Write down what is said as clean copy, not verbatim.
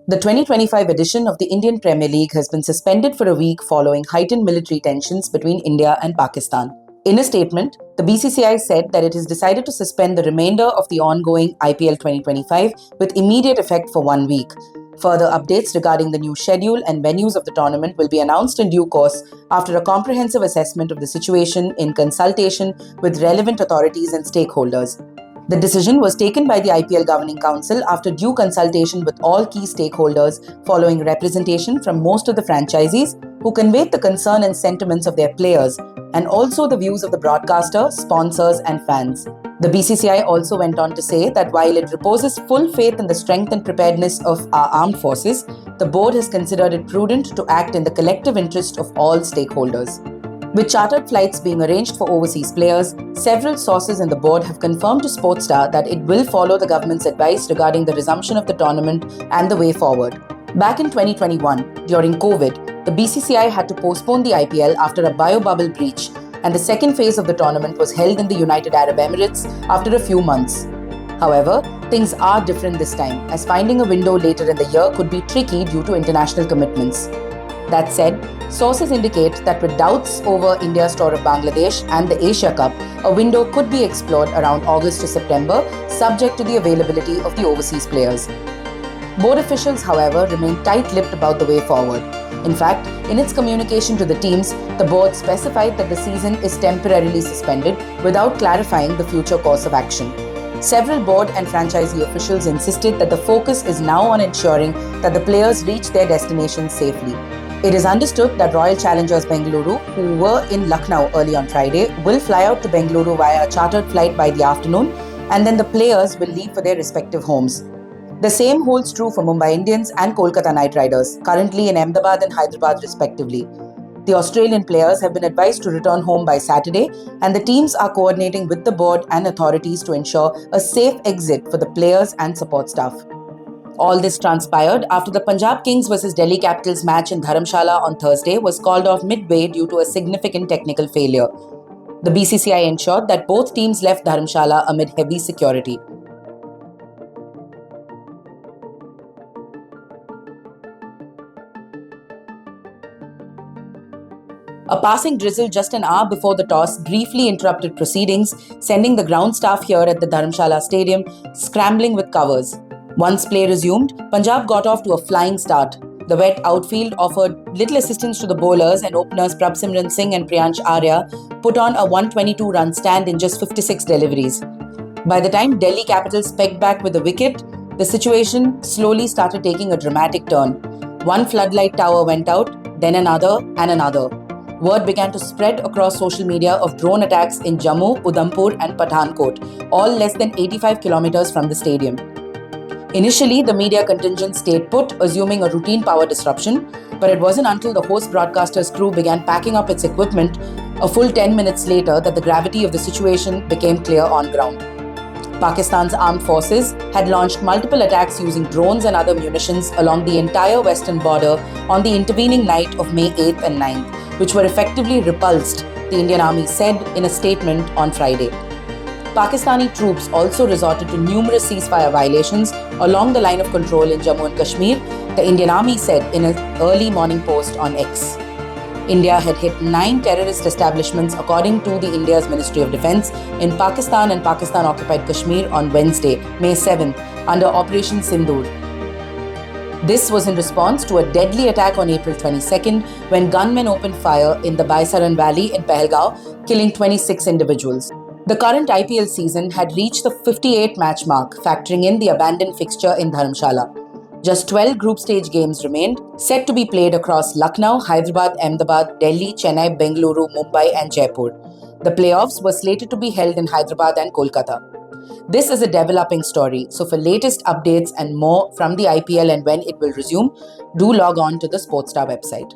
The 2025 edition of the Indian Premier League has been suspended for a week following heightened military tensions between India and Pakistan. In a statement, the BCCI said that it has decided to suspend the remainder of the ongoing IPL 2025 with immediate effect for 1 week. Further updates regarding the new schedule and venues of the tournament will be announced in due course after a comprehensive assessment of the situation in consultation with relevant authorities and stakeholders. The decision was taken by the IPL Governing Council after due consultation with all key stakeholders following representation from most of the franchisees who conveyed the concern and sentiments of their players and also the views of the broadcaster, sponsors and fans. The BCCI also went on to say that while it reposes full faith in the strength and preparedness of our armed forces, the board has considered it prudent to act in the collective interest of all stakeholders. With chartered flights being arranged for overseas players, several sources in the board have confirmed to Sportstar that it will follow the government's advice regarding the resumption of the tournament and the way forward. Back in 2021, during COVID, the BCCI had to postpone the IPL after a bio-bubble breach, and the second phase of the tournament was held in the United Arab Emirates after a few months. However, things are different this time, as finding a window later in the year could be tricky due to international commitments. That said, sources indicate that with doubts over India's tour of Bangladesh and the Asia Cup, a window could be explored around August to September, subject to the availability of the overseas players. Board officials, however, remain tight-lipped about the way forward. In fact, in its communication to the teams, the board specified that the season is temporarily suspended without clarifying the future course of action. Several board and franchisee officials insisted that the focus is now on ensuring that the players reach their destinations safely. It is understood that Royal Challengers Bengaluru, who were in Lucknow early on Friday, will fly out to Bengaluru via a chartered flight by the afternoon, and then the players will leave for their respective homes. The same holds true for Mumbai Indians and Kolkata Knight Riders, currently in Ahmedabad and Hyderabad respectively. The Australian players have been advised to return home by Saturday, and the teams are coordinating with the board and authorities to ensure a safe exit for the players and support staff. All this transpired after the Punjab Kings vs Delhi Capitals match in Dharamshala on Thursday was called off midway due to a significant technical failure. The BCCI ensured that both teams left Dharamshala amid heavy security. A passing drizzle just an hour before the toss briefly interrupted proceedings, sending the ground staff here at the Dharamshala Stadium scrambling with covers. Once play resumed, Punjab got off to a flying start. The wet outfield offered little assistance to the bowlers, and openers Prabhsimran Singh and Priyansh Arya put on a 122-run stand in just 56 deliveries. By the time Delhi Capitals pegged back with a wicket, the situation slowly started taking a dramatic turn. One floodlight tower went out, then another and another. Word began to spread across social media of drone attacks in Jammu, Udhampur and Pathankot, all less than 85 kilometers from the stadium. Initially, the media contingent stayed put, assuming a routine power disruption, but it wasn't until the host broadcaster's crew began packing up its equipment a full 10 minutes later that the gravity of the situation became clear on ground. Pakistan's armed forces had launched multiple attacks using drones and other munitions along the entire western border on the intervening night of May 8th and 9th, which were effectively repulsed, the Indian Army said in a statement on Friday. Pakistani troops also resorted to numerous ceasefire violations along the line of control in Jammu and Kashmir, the Indian Army said in an early morning post on X. India had hit 9 terrorist establishments according to the India's Ministry of Defence in Pakistan and Pakistan-occupied Kashmir on Wednesday, May 7, under Operation Sindoor. This was in response to a deadly attack on April 22nd when gunmen opened fire in the Baisaran Valley in Pahalgaon, killing 26 individuals. The current IPL season had reached the 58-match mark, factoring in the abandoned fixture in Dharamshala. Just 12 group stage games remained, set to be played across Lucknow, Hyderabad, Ahmedabad, Delhi, Chennai, Bengaluru, Mumbai and Jaipur. The playoffs were slated to be held in Hyderabad and Kolkata. This is a developing story, so for latest updates and more from the IPL and when it will resume, do log on to the Sportstar website.